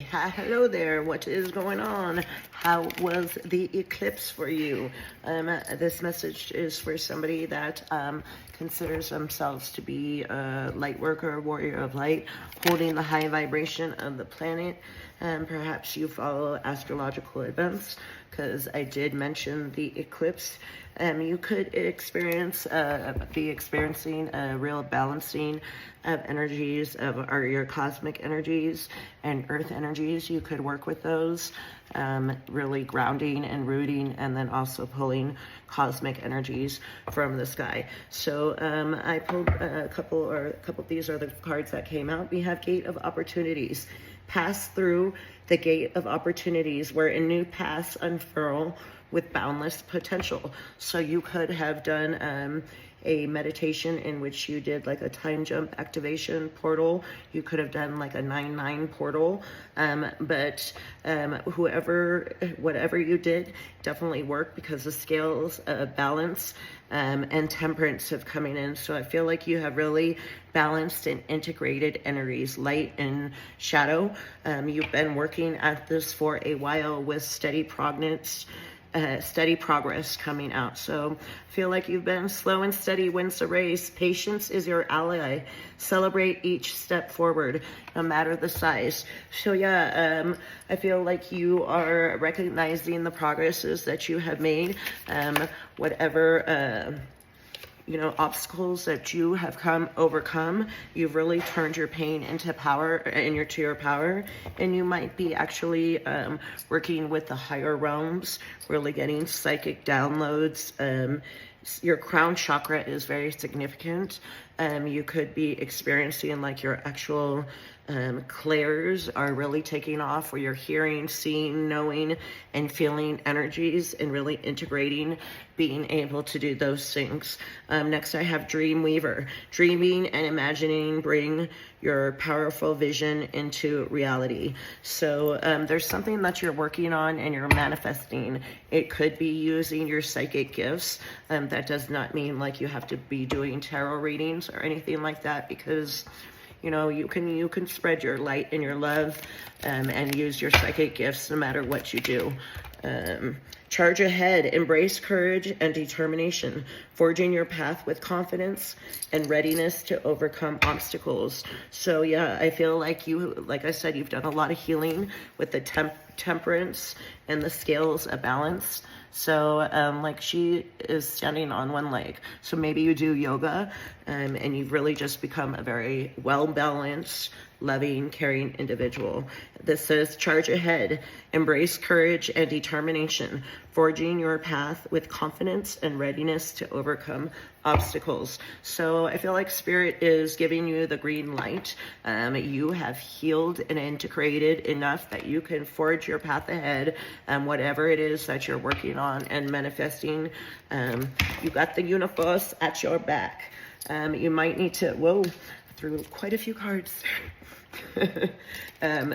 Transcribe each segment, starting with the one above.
Hello there. What is going on? How was the eclipse for you? This message is for somebody that considers themselves to be a light worker, a warrior of light, holding the high vibration of the planet. Perhaps you follow astrological events, because I did mention the eclipse. You could be experiencing a real balancing of energies of your cosmic energies and earth energies. You could work with those, really grounding and rooting, and then also pulling cosmic energies from the sky. So I pulled a couple. These are the cards that came out. We have Gate of Opportunities. Pass through the gate of opportunities where a new paths unfurl with boundless potential. So you could have done a meditation in which you did like a time jump activation portal. You could have done like a 9/9 portal. But whatever you did definitely worked, because the scales of balance and temperance have coming in. So I feel like you have really balanced and integrated energies, light and shadow. You've been working at this for a while with steady progress coming out. So I feel like you've been slow and steady wins the race. Patience is your ally. Celebrate each step forward, no matter the size. So yeah, I feel like you are recognizing the progresses that you have made. Whatever obstacles that you have overcome, you've really turned your pain into power, to your power. And you might be actually working with the higher realms, really getting psychic downloads. Your crown chakra is very significant. You could be experiencing like your actual clairs are really taking off, where you're hearing, seeing, knowing, and feeling energies, and really integrating, being able to do those things. Next, I have Dream Weaver. Dreaming and imagining bring your powerful vision into reality. So there's something that you're working on and you're manifesting. It could be using your psychic gifts. That does not mean like you have to be doing tarot readings or anything like that, because you can spread your light and your love and use your psychic gifts no matter what you do. Charge ahead, embrace courage and determination, forging your path with confidence and readiness to overcome obstacles. So yeah, I feel like like I said, you've done a lot of healing with the temperance and the scales of balance. So like she is standing on one leg. So maybe you do yoga and you've really just become a very well-balanced, loving, caring individual. This says, charge ahead, embrace courage and determination, forging your path with confidence and readiness to overcome obstacles. So I feel like Spirit is giving you the green light. You have healed and integrated enough that you can forge your path ahead, whatever it is that you're working on and manifesting. You got the universe at your back. You might need to, threw quite a few cards.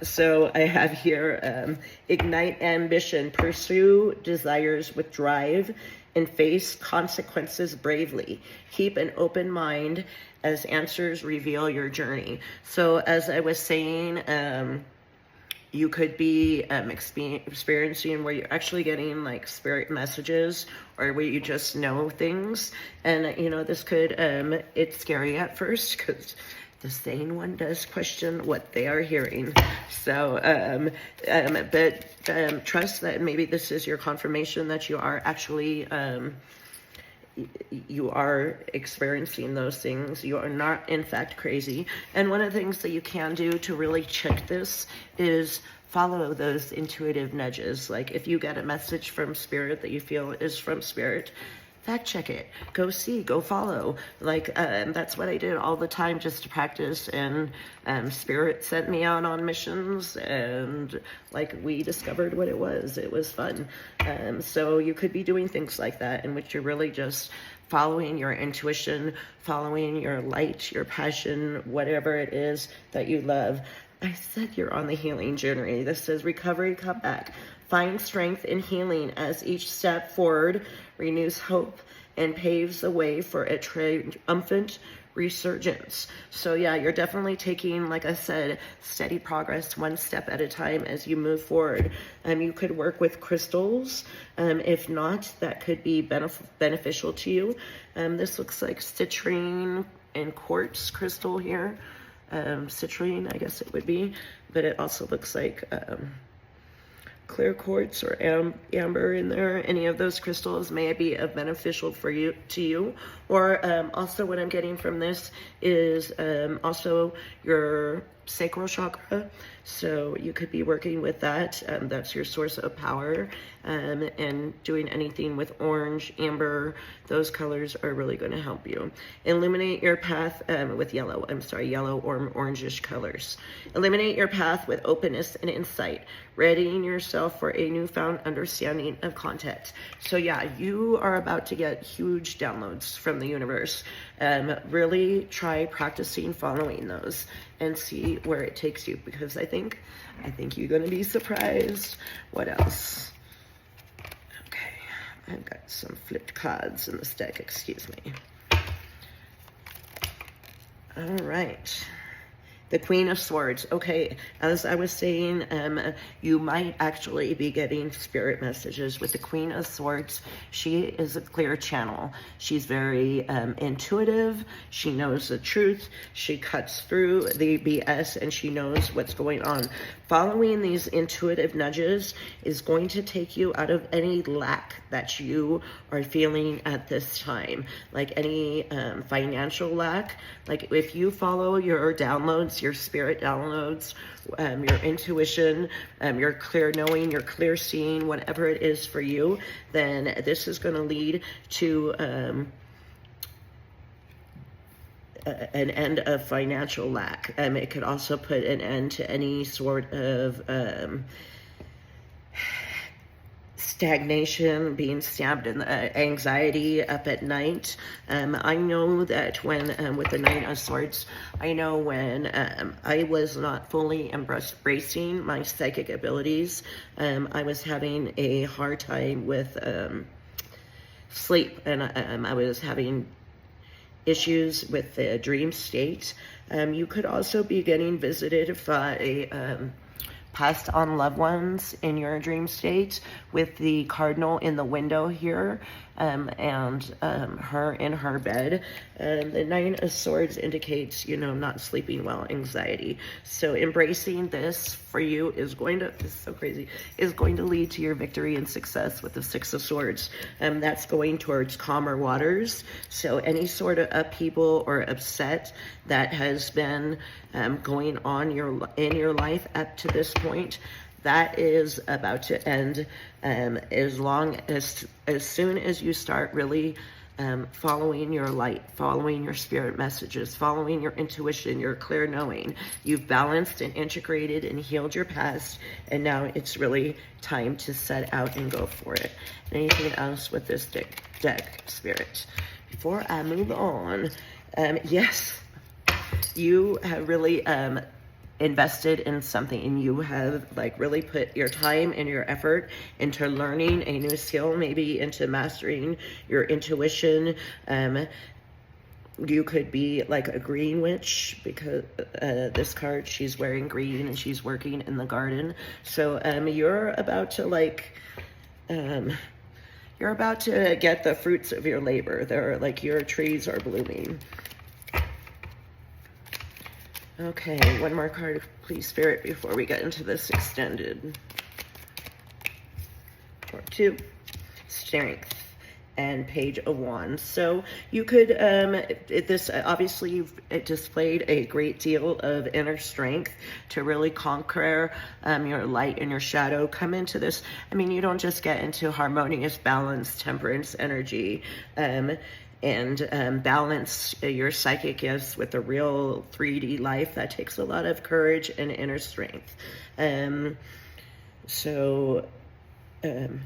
So I have here, ignite ambition, pursue desires with drive, and face consequences bravely. Keep an open mind as answers reveal your journey. So as I was saying, you could be experiencing where you're actually getting like spirit messages, or where you just know things. And this could, it's scary at first, because the sane one does question what they are hearing. So, but trust that maybe this is your confirmation that you are actually, you are experiencing those things. You are not, in fact, crazy. And one of the things that you can do to really check this is follow those intuitive nudges. Like if you get a message from Spirit that you feel is from Spirit, fact check it, go see, go follow. Like that's what I did all the time, just to practice. And Spirit sent me out on missions, and like we discovered what it was. It was fun. So you could be doing things like that, in which you're really just following your intuition, following your light, your passion, whatever it is that you love. I said you're on the healing journey. This says recovery, comeback. Find strength in healing as each step forward renews hope and paves the way for a triumphant resurgence. So yeah, you're definitely taking, like I said, steady progress one step at a time as you move forward. You could work with crystals. If not, that could be beneficial to you. This looks like citrine and quartz crystal here. Citrine, I guess it would be, but it also looks like clear quartz or amber in there. Any of those crystals may be beneficial for you or also what I'm getting from this is also your sacral chakra, so you could be working with that. That's your source of power, and doing anything with orange, amber, those colors are really going to help you. Illuminate your path with yellow or orangish colors. Eliminate your path with openness and insight, readying yourself for a newfound understanding of content. So yeah, you are about to get huge downloads from the universe. Really try practicing following those and see where it takes you, because I think you're going to be surprised. What else? Okay, I've got some flipped cards in this deck, excuse me. All right. The Queen of Swords. Okay, as I was saying, you might actually be getting spirit messages with the Queen of Swords. She is a clear channel. She's very intuitive. She knows the truth. She cuts through the BS and she knows what's going on. Following these intuitive nudges is going to take you out of any lack that you are feeling at this time, like any financial lack. Like if you follow your downloads, your spirit downloads, your intuition, your clear knowing, your clear seeing, whatever it is for you, then this is going to lead to an end of financial lack. It could also put an end to any sort of stagnation, being stabbed in the anxiety up at night. I know that when with the Nine of Swords, I know when I was not fully embracing my psychic abilities, I was having a hard time with sleep, and I was having issues with the dream state. You could also be getting visited by passed on loved ones in your dream state, with the cardinal in the window here, and her in her bed. The Nine of Swords indicates, not sleeping well, anxiety. So embracing this for you is going to, this is so crazy, is going to lead to your victory and success with the Six of Swords. That's going towards calmer waters. So any sort of upheaval or upset that has been going on in your life up to this point, that is about to end, as soon as you start really following your light, following your spirit messages, following your intuition, your clear knowing. You've balanced and integrated and healed your past, and now it's really time to set out and go for it. Anything else with this deck, Spirit? Before I move on, yes, you have really invested in something, and you have really put your time and your effort into learning a new skill, maybe into mastering your intuition. You could be like a green witch, because this card, she's wearing green and she's working in the garden. So you're about to you're about to get the fruits of your labor. They're your trees are blooming. Okay, one more card, please, Spirit, before we get into this extended. Or two. Strength and Page of Wands. So you could, this obviously you've displayed a great deal of inner strength to really conquer your light and your shadow. Come into this, you don't just get into harmonious, balanced, temperance energy, and balance your psychic gifts with a real 3D life. That takes a lot of courage and inner strength. So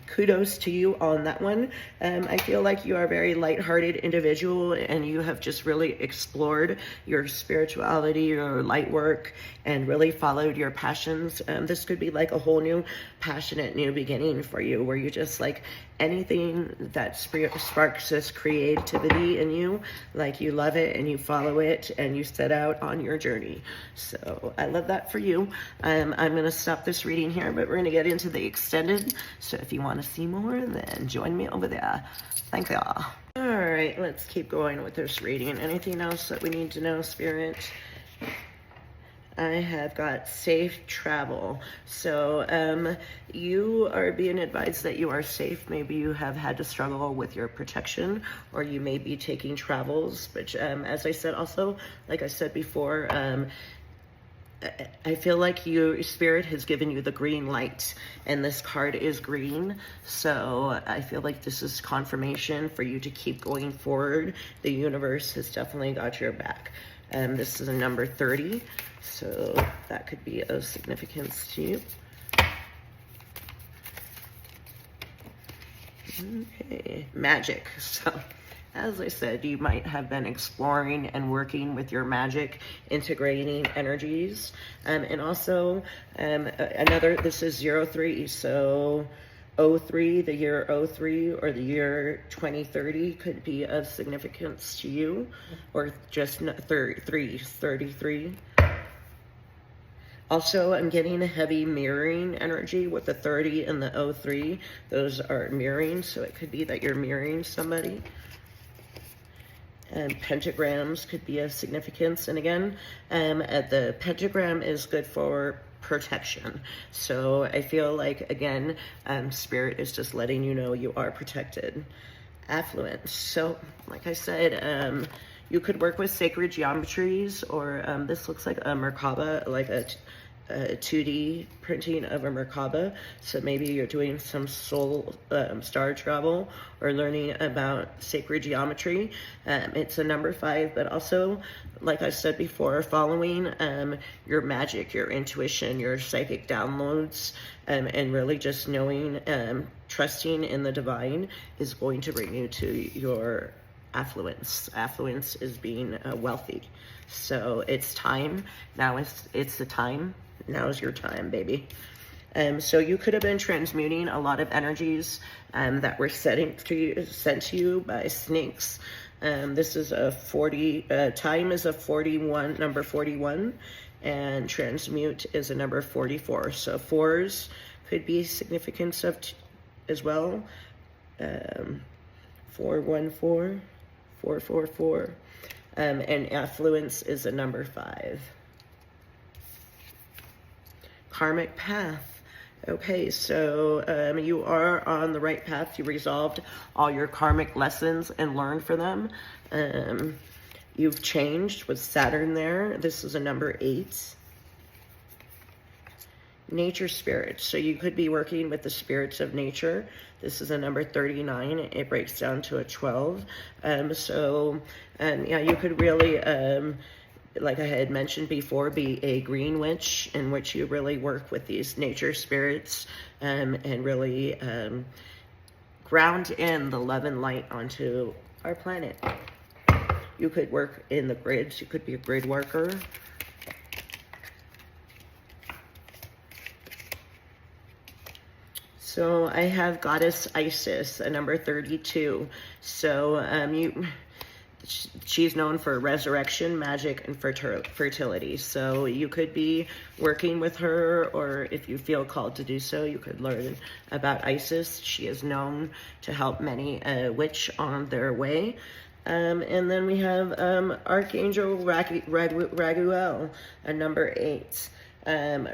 kudos to you on that one. I feel like you are a very lighthearted individual, and you have just really explored your spirituality, your light work, and really followed your passions. This could be like a whole new passionate new beginning for you, where you just like anything that sparks this creativity in you, like you love it and you follow it and you set out on your journey. So I love that for you. I'm going to stop this reading here, but we're going to get into the extended. So if you want to see more, then join me over there. Thank y'all. All right, let's keep going with this reading. Anything else that we need to know, Spirit? I have got safe travel. So you are being advised that you are safe. Maybe you have had to struggle with your protection, or you may be taking travels. But as I said, also, like I said before, I feel like your spirit has given you the green light, and this card is green. So I feel like this is confirmation for you to keep going forward. The universe has definitely got your back. This is a number 30, so that could be of significance to you. Okay, magic. So as I said, you might have been exploring and working with your magic, integrating energies. And also this is 03, so 03, the year 03, or the year 2030 could be of significance to you, or just 33. Also, I'm getting a heavy mirroring energy with the 30 and the 03. Those are mirroring, so it could be that you're mirroring somebody. And pentagrams could be of significance. And again, the pentagram is good for protection. So I feel like, again, spirit is just letting you know you are protected. Affluence. So like I said, you could work with sacred geometries, or this looks like a Merkaba, like a 2D printing of a Merkaba. So maybe you're doing some soul star travel or learning about sacred geometry. It's a number 5, but also, like I said before, following your magic, your intuition, your psychic downloads, and really just knowing, trusting in the divine is going to bring you to your affluence. Affluence is being wealthy. So it's time. Now it's the time. Now is your time, baby. So you could have been transmuting a lot of energies that were sent to you by snakes. This is a 40, time is a 41, number 41, and transmute is a number 44. So 4s could be significance of as well. 414, 444, and affluence is a number 5. Karmic path. Okay, so you are on the right path. You resolved all your karmic lessons and learned from them. You've changed with Saturn there. This is a number 8. Nature spirits. So you could be working with the spirits of nature. This is a number 39. It breaks down to a 12. Yeah, you could really, like I had mentioned before, be a green witch, in which you really work with these nature spirits and really ground in the love and light onto our planet. You could work in the grids. You could be a grid worker. So I have Goddess Isis, a number 32. So she's known for resurrection, magic, and fertility. So you could be working with her, or if you feel called to do so, you could learn about Isis. She is known to help many witch on their way. And then we have Archangel Raguel, a number 8.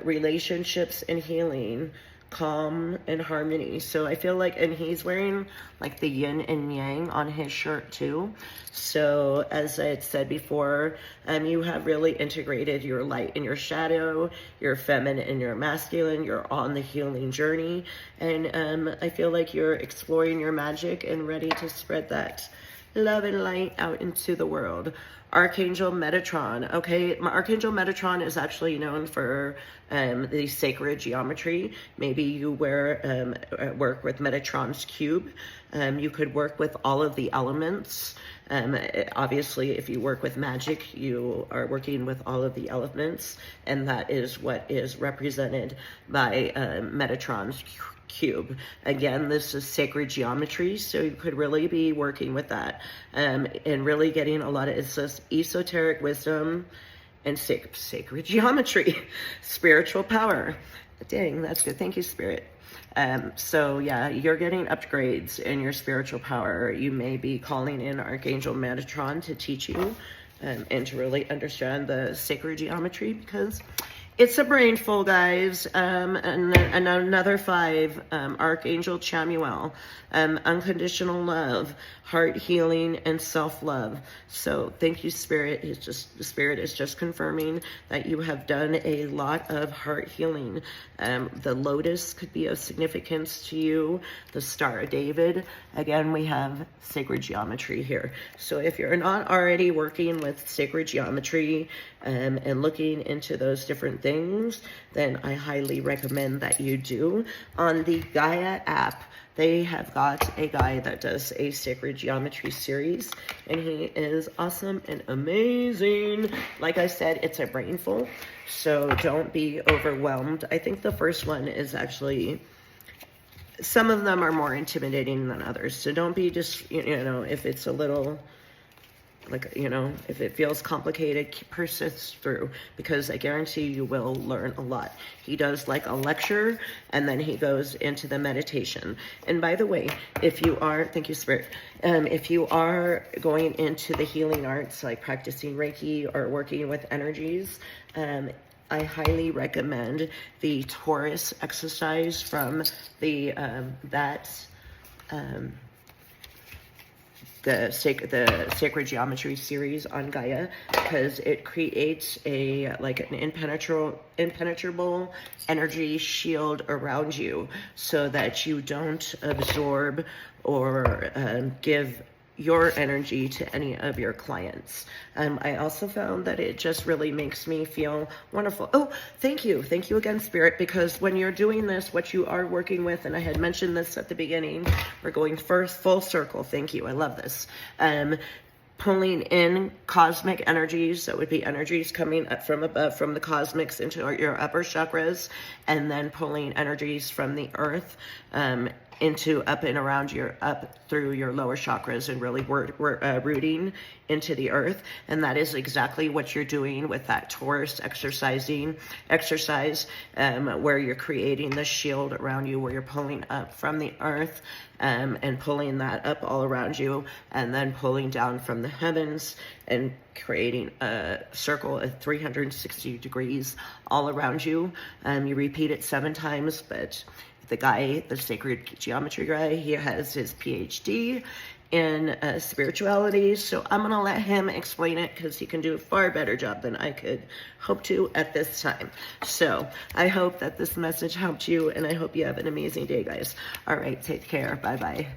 Relationships and healing, calm and harmony. So I feel like, and he's wearing like the yin and yang on his shirt too. So as I had said before, you have really integrated your light and your shadow, your feminine and your masculine. You're on the healing journey, and I feel like you're exploring your magic and ready to spread that love and light out into the world. Archangel Metatron. Okay, Archangel Metatron is actually known for the sacred geometry. Maybe you work with Metatron's cube. You could work with all of the elements. Obviously, if you work with magic, you are working with all of the elements, and that is what is represented by Metatron's cube. Again, this is sacred geometry, so you could really be working with that and really getting a lot of esoteric wisdom and sacred geometry, spiritual power. Dang, that's good. Thank you, Spirit. So yeah, you're getting upgrades in your spiritual power. You may be calling in Archangel Metatron to teach you and to really understand the sacred geometry, because it's a brain full, guys. And another 5, Archangel Chamuel, unconditional love, heart healing, and self-love. So thank you, Spirit. The Spirit is just confirming that you have done a lot of heart healing. The lotus could be of significance to you. The Star of David. Again, we have sacred geometry here. So if you're not already working with sacred geometry and looking into those different things, then I highly recommend that you do. On the Gaia app, they have got a guy that does a sacred geometry series, and he is awesome and amazing. Like I said, it's a brainful, so don't be overwhelmed. I think the first one is actually, some of them are more intimidating than others, so don't be just, you know, if it's a little, like, you know, if it feels complicated, persist through, because I guarantee you will learn a lot. He does like a lecture, and then he goes into the meditation. And by the way, if you are, thank you, Spirit, if you are going into the healing arts, like practicing Reiki or working with energies, I highly recommend the Taurus exercise from the the sacred geometry series on Gaia, because it creates an impenetrable energy shield around you, so that you don't absorb or give your energy to any of your clients. I also found that it just really makes me feel wonderful. Oh, thank you again, Spirit, because when you're doing this, what you are working with, and I had mentioned this at the beginning, we're going first full circle. Thank you, I love this. Pulling in cosmic energies, that would be energies coming up from above, from the cosmics into your upper chakras, and then pulling energies from the earth into up and around up through your lower chakras, and really rooting into the earth. And that is exactly what you're doing with that Taurus exercise, where you're creating the shield around you, where you're pulling up from the earth and pulling that up all around you, and then pulling down from the heavens and creating a circle of 360 degrees all around you. You repeat it 7 times, but the sacred geometry guy, he has his PhD in spirituality, so I'm gonna let him explain it, because he can do a far better job than I could hope to at this time. So I hope that this message helped you, and I hope you have an amazing day, guys. All right, take care. Bye-bye.